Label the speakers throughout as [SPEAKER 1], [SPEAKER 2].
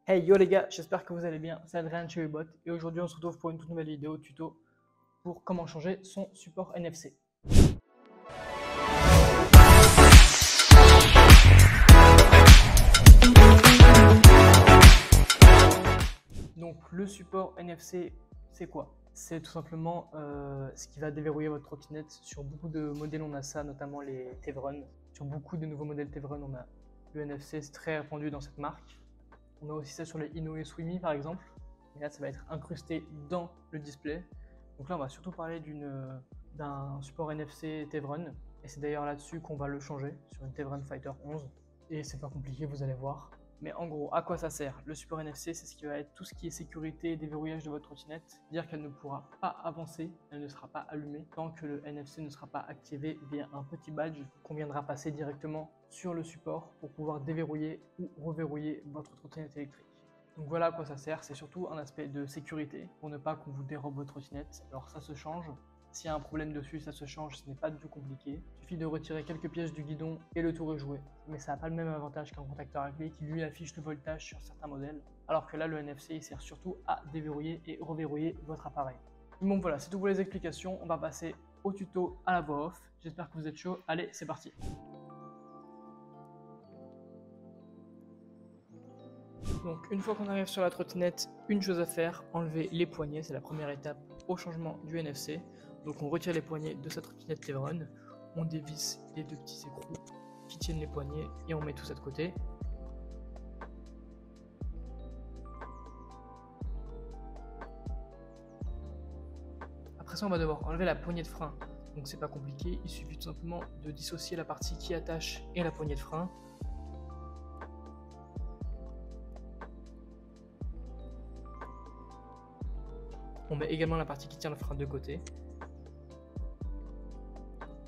[SPEAKER 1] Hey yo les gars, j'espère que vous allez bien, c'est Adrien chez Ubot et aujourd'hui on se retrouve pour une toute nouvelle vidéo tuto pour comment changer son support NFC. Donc le support NFC c'est quoi? C'est tout simplement ce qui va déverrouiller votre trottinette. Sur beaucoup de modèles on a ça, notamment les Tevron. Sur beaucoup de nouveaux modèles Tevron on a le NFC, c'est très répandu dans cette marque. On a aussi ça sur les Inoue Swimi par exemple. Et là, ça va être incrusté dans le display. Donc là, on va surtout parler d'un support NFC Tevron. Et c'est d'ailleurs là-dessus qu'on va le changer, sur une Tevron Fighter 11. Et c'est pas compliqué, vous allez voir. Mais en gros, à quoi ça sert? Le support NFC, c'est ce qui va être tout ce qui est sécurité et déverrouillage de votre trottinette. Dire qu'elle ne pourra pas avancer, elle ne sera pas allumée tant que le NFC ne sera pas activé via un petit badge qu'on viendra passer directement sur le support pour pouvoir déverrouiller ou reverrouiller votre trottinette électrique. Donc voilà à quoi ça sert, c'est surtout un aspect de sécurité pour ne pas qu'on vous dérobe votre trottinette. Alors ça se change, s'il y a un problème dessus ça se change, ce n'est pas du tout compliqué. Il suffit de retirer quelques pièces du guidon et le tour est joué. Mais ça n'a pas le même avantage qu'un contacteur à clé qui lui affiche le voltage sur certains modèles. Alors que là le NFC il sert surtout à déverrouiller et reverrouiller votre appareil. Donc voilà, c'est tout pour les explications, on va passer au tuto à la voix off. J'espère que vous êtes chaud, allez c'est parti. Donc une fois qu'on arrive sur la trottinette, une chose à faire, enlever les poignées, c'est la première étape au changement du NFC. Donc on retire les poignées de sa trottinette Tevron, on dévisse les deux petits écrous qui tiennent les poignées et on met tout ça de côté. Après ça on va devoir enlever la poignée de frein, donc c'est pas compliqué, il suffit tout simplement de dissocier la partie qui attache et la poignée de frein. On met également la partie qui tient le frein de côté.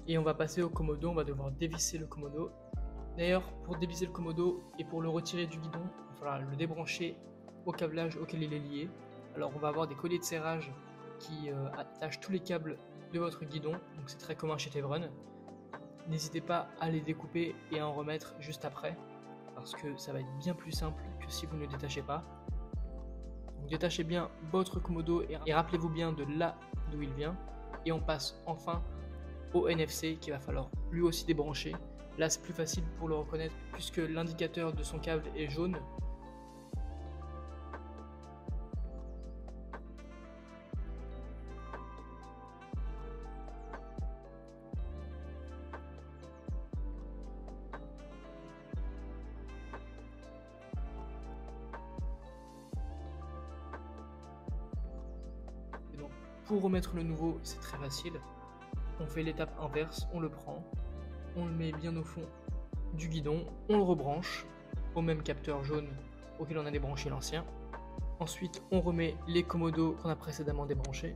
[SPEAKER 1] Et on va passer au commodo, on va devoir dévisser le commodo. D'ailleurs, pour dévisser le commodo et pour le retirer du guidon, il va falloir le débrancher au câblage auquel il est lié. Alors on va avoir des colliers de serrage qui attachent tous les câbles de votre guidon, donc c'est très commun chez Tevron. N'hésitez pas à les découper et à en remettre juste après, parce que ça va être bien plus simple que si vous ne le détachez pas. Donc détachez bien votre commodo et rappelez-vous bien de là d'où il vient. Et on passe enfin au NFC qu'il va falloir lui aussi débrancher. Là c'est plus facile pour le reconnaître puisque l'indicateur de son câble est jaune. Et donc pour remettre le nouveau c'est très facile. On fait l'étape inverse, on le prend, on le met bien au fond du guidon, on le rebranche au même capteur jaune auquel on a débranché l'ancien. Ensuite, on remet les commodos qu'on a précédemment débranchés.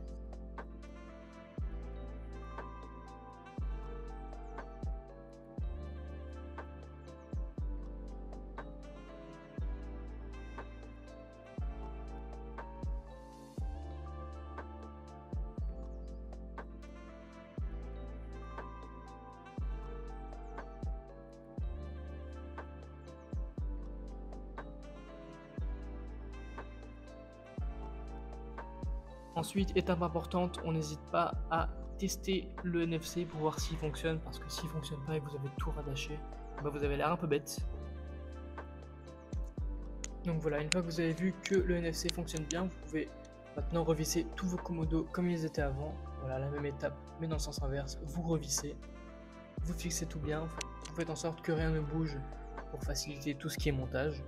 [SPEAKER 1] Ensuite, étape importante, on n'hésite pas à tester le NFC pour voir s'il fonctionne, parce que s'il ne fonctionne pas et que vous avez tout rattaché, bah vous avez l'air un peu bête. Donc voilà, une fois que vous avez vu que le NFC fonctionne bien, vous pouvez maintenant revisser tous vos commodos comme ils étaient avant. Voilà, la même étape, mais dans le sens inverse, vous revissez, vous fixez tout bien, vous faites en sorte que rien ne bouge pour faciliter tout ce qui est montage.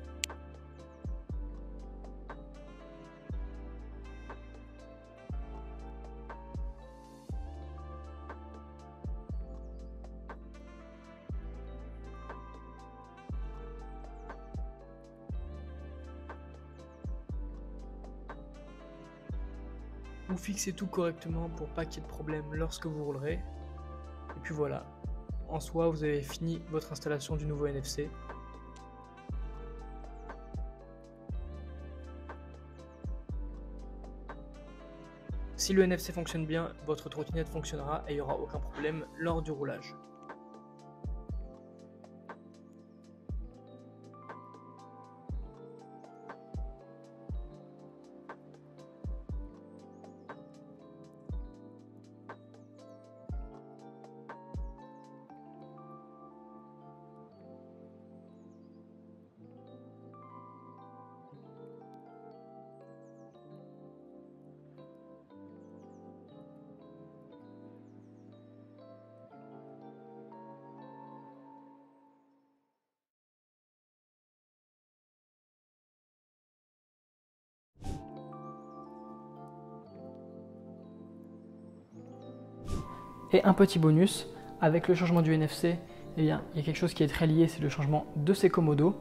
[SPEAKER 1] Vous fixez tout correctement pour pas qu'il y ait de problème lorsque vous roulerez. Et puis voilà, en soi vous avez fini votre installation du nouveau NFC. Si le NFC fonctionne bien, votre trottinette fonctionnera et il n'y aura aucun problème lors du roulage. Et un petit bonus, avec le changement du NFC, eh bien, il y a quelque chose qui est très lié, c'est le changement de ces commodos.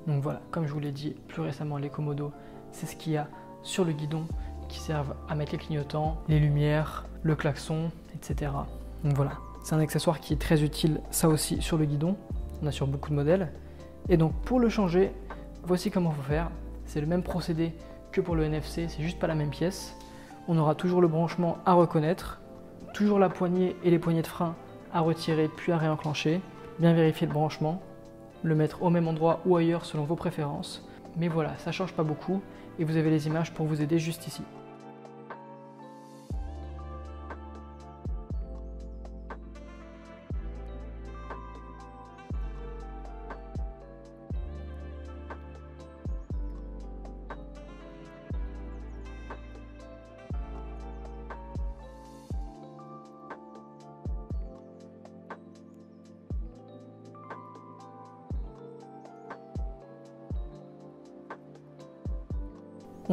[SPEAKER 1] Donc voilà, comme je vous l'ai dit plus récemment, les commodos, c'est ce qu'il y a sur le guidon qui servent à mettre les clignotants, les lumières, le klaxon, etc. Donc voilà, c'est un accessoire qui est très utile, ça aussi, sur le guidon. On a sur beaucoup de modèles. Et donc pour le changer, voici comment il faut faire. C'est le même procédé que pour le NFC, c'est juste pas la même pièce. On aura toujours le branchement à reconnaître, toujours la poignée et les poignées de frein à retirer puis à réenclencher. Bien vérifier le branchement, le mettre au même endroit ou ailleurs selon vos préférences. Mais voilà, ça change pas beaucoup et vous avez les images pour vous aider juste ici.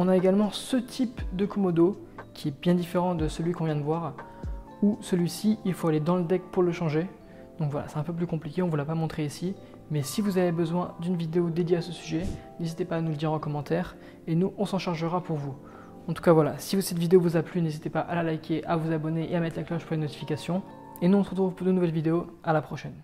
[SPEAKER 1] On a également ce type de commodo qui est bien différent de celui qu'on vient de voir, où celui-ci, il faut aller dans le deck pour le changer. Donc voilà, c'est un peu plus compliqué, on ne vous l'a pas montré ici. Mais si vous avez besoin d'une vidéo dédiée à ce sujet, n'hésitez pas à nous le dire en commentaire et nous, on s'en chargera pour vous. En tout cas voilà, si cette vidéo vous a plu, n'hésitez pas à la liker, à vous abonner et à mettre la cloche pour les notifications. Et nous, on se retrouve pour de nouvelles vidéos. À la prochaine.